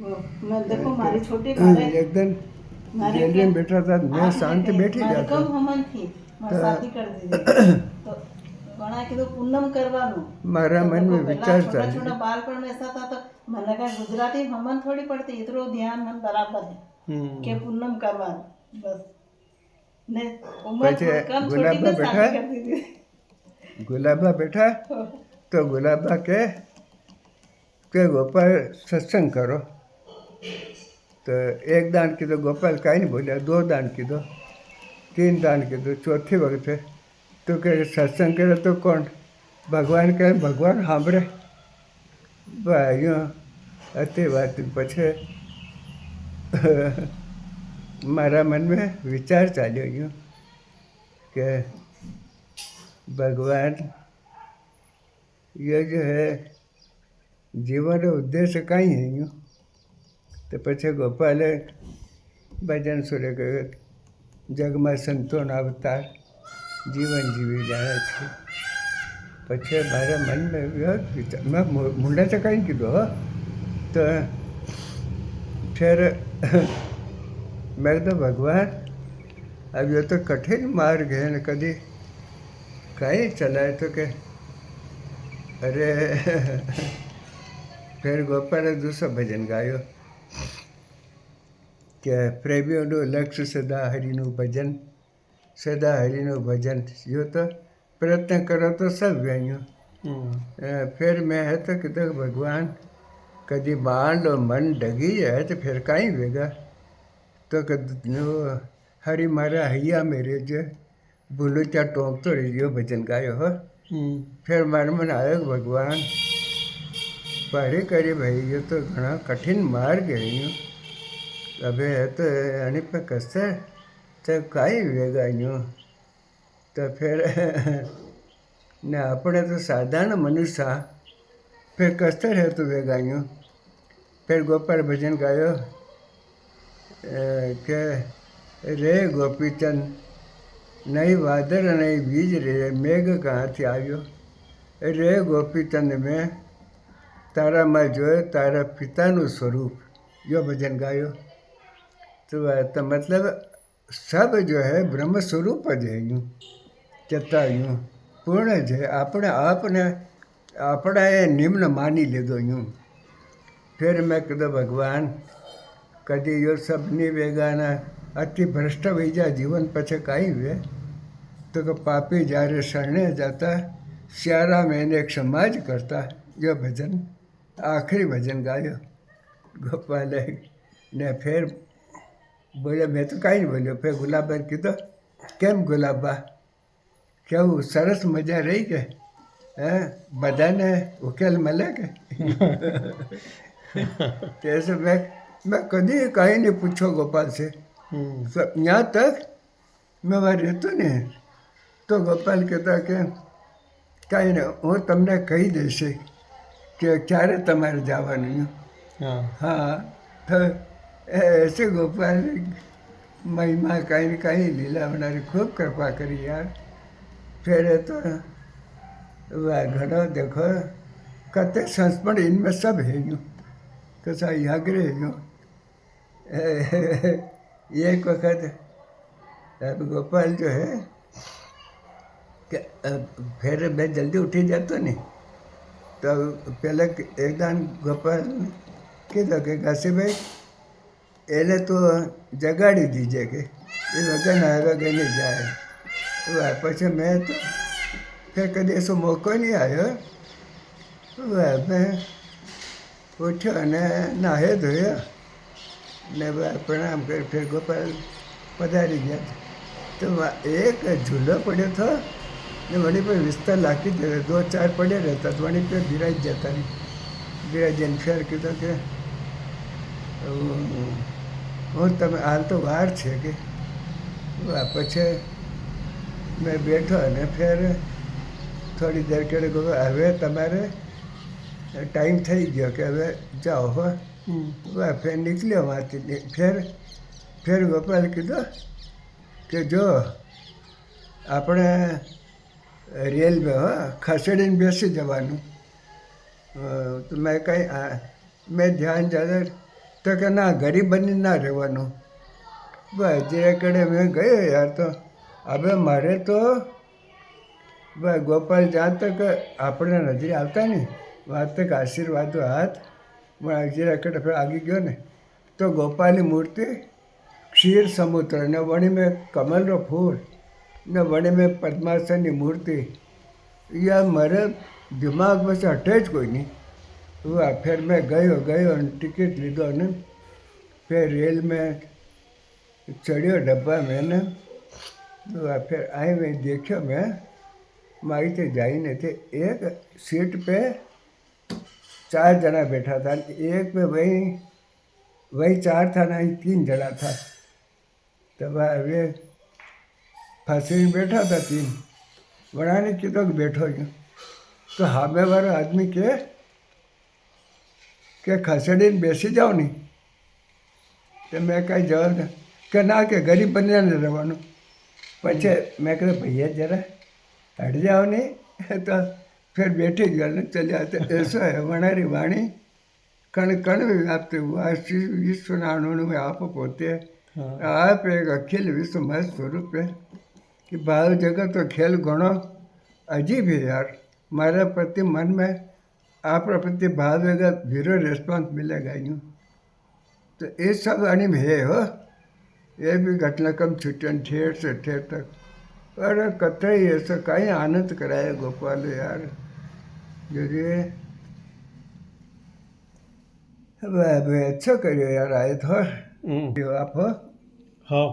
मैं देखो मारी छोटी मारे એકદમ मारे ગેલેરીમાં બેઠા હતા મેં શાંતિ બેઠી મારે જતો કમ હમન થી મારે સાથી કરી દીધી તો ઘણા કીધું પૂનમ કરવાનું મારા તો મનમાં देखो, વિચાર छोटा ચાલે छोटा बालपण में ऐसा था तो मैंने कहा गुजराती हमन थोड़ी पड़ती इतरो ध्यान मन बराबर है के पूनम करવાનું बस ने उम्र પછી कम छोटी ગુલાબા में બેઠા शादी कर दी थी ગુલાબા બેઠા તો ગુલાબા કે ગોપાલ સત્સંગ કરો તો એક દાન કીધું ગોપાલ કાંઈ નહીં બોલ્યા 2 દાન કીધો 3 દાન કીધું ચોથી વખતે તો કે સત્સંગ કરે તો કોણ ભગવાન કહે ભગવાન સાંભળે અહીંયા હતી વાત પછી મારા મનમાં વિચાર ચાલ્યો અહીંયા कि भगवान ये जो है जीवन उद्देश्य कहीं है यूँ तो पछे गोपाले भजन सुरे के जग में संतों अवतार जीवन जीवी जाए थे पछे मारा मन में विचार मैं मुंडा से कहीं कीधो तो फिर मैं तो भगवान अब ये तो कठिन मार्ग है न कभी कहीं चलाए तो के अरे फिर गोपाल दूसरा भजन गायो કે પ્રેમીઓનું લક્ષ્ય સદા હરિનું ભજન સદા હરિનું ભજન જો તો પ્રયત્ન કરો તો સબ વ્યાયું फिर मैं है तो कहते भगवान कभी मान लो मन डगी है तो फिर कहीं वेगा तो हरी मारा हैया मेरे जो बोलो क्या टोंक तो रही भजन गायो हो फिर मन मन आयो भगवान पढ़े करे भाई ये तो घना कठिन मार्ग है यूँ अबे है तो यानी पे कसर तो काई वेगा यूँ तो फिर ने अपने तो साधारण मनुष्य फिर कसर है तो वेगा यूँ फिर गोपाल भजन गायो के रे गोपीचंद नहीं वादर नहीं बीज रे मेघ कहाँ थी आयो रे गोपीचंद में तारा में जो है तारा पिताનું स्वरूप यो भजन गायो तो मतलब सब जो है ब्रह्म स्वरूप ज है यूँ चता यूँ पूर्ण ज है अपने आपने अपना ये निम्न मानी लीधो यूँ फिर मैं कदो भगवान कदी यो सब नहीं वेगाना अति भ्रष्ट वही जा जीवन पछे काई वे तो कि पापी जारे शरणे जाता श्यारा मैंने एक समाज करता यो भजन आखिरी भजन गायो गोपाल ने फिर बोले मैं तो कहीं नहीं बोलियो फिर गुलाबा कीधो केम गुलाबा केवं सरस मजा रही के बधाने उकेल मले के जैसे मैं कभी कहीं नहीं पूछो गोपाल से यहाँ तक मैं वहाँ रहता नहीं तो गोपाल कहता कि कहीं नहीं હું તમને કહી દઈશ કે ક્યારે તમારે જવાનું हाँ तो ऐसे गोपाल महिमा कहीं न कहीं लीला बनारी खूब कृपा करी यार फिर तो वह घड़ो देखो कते संस्मरण इनमें सब है यूँ कसा याग्रे यूँ एक वक्त अब गोपाल जो है फिर मैं जल्दी उठी जाता नहीं तो पहले एक दान गोपाल कीधो कि घासी भाई એને તો જગાડી દીજે કે એ વગર ના વગર નહીં જાય પછી મેં તો फिर कभी ऐसा मौको नहीं आयो मैं उठ्यो ने नहाए धोया ने प्रणाम कर फिर गोपाल पधारी गया तो एक झूलो पड़े था ने वहीं पर विस्तार लाखी दे 2-4 पड़े रहता तो वहीं पर बिराज जाता नहीं बिराज फिर कीधो कि હું તમે હાલ તો વાર છે કે પછી મેં બેઠો અને ફેર થોડી દેર કરે હવે તમારે ટાઈમ થઈ ગયો કે હવે જાઓ હો ફેર નીકળ્યો વાંચી ફેર ગોપાલ કીધો કે જો આપણે રેલવે હો ખસેડીને બેસી જવાનું તો મેં કંઈ મેં ધ્યાન જ્યાદા તો કે ના ગરીબ બની ના રહેવાનું. બસ જે કડે મેં ગયો યાર તો હવે મારે તો બસ ગોપાલ જ્યાં તક આપણે નજરે આવતા ને વાત તક આશીર્વાદો હાથ પણ જે કડે આગી ગયો ને તો ગોપાલની મૂર્તિ ક્ષીર સમુદ્ર ને વણી મેં કમલનો ફૂલ ને વણી મેં પદ્માસનની મૂર્તિ યાર મારે દિમાગ પછી હટે જ કોઈ નહીં. हुआ फिर मैं गयो और टिकट लीधो ने फिर रेल में चढ़ियो डब्बा में ने हुआ फिर आए मैं देखो मैं माई थे जाई ने थे एक सीट पे 4 जना बैठा था एक पे वही 4 था ना 3 जना था. तब वे फांसी में बैठा था 3 बनाने की तो बैठो यूँ तो हामे वाला आदमी કે ખસેડીને બેસી જાઓ ને તો મેં કાંઈ જવાબ ને કે ના કે ગરીબ બનીને રહેવાનું. પછી મેં કહ્યું ભૈયા જરા હટ જાઓ નહીં તો ફિર બેઠી ગયો ને ચલ્યા તો એસો હે વણારી વાણી કણ કણ વ્યાપ્ત હુआ વિશ્વનાનું में आप पोते आप एक अखिल विश्वमय स्वरूप है कि भाव जगत तो खेल घणो अजीब है यार. मारा प्रति मन में आप प्रति भाव अगर जीरो रिस्पॉन्स मिलेगा यूँ तो ये सब अनिम है हो. ये भी घटना कम छुट्टन ठेर से ठेर तक अरे कतई ऐसा कहीं आनंद कराया गोपाल यार जो अब अच्छा करियो यार आए तो आप हो. हाँ.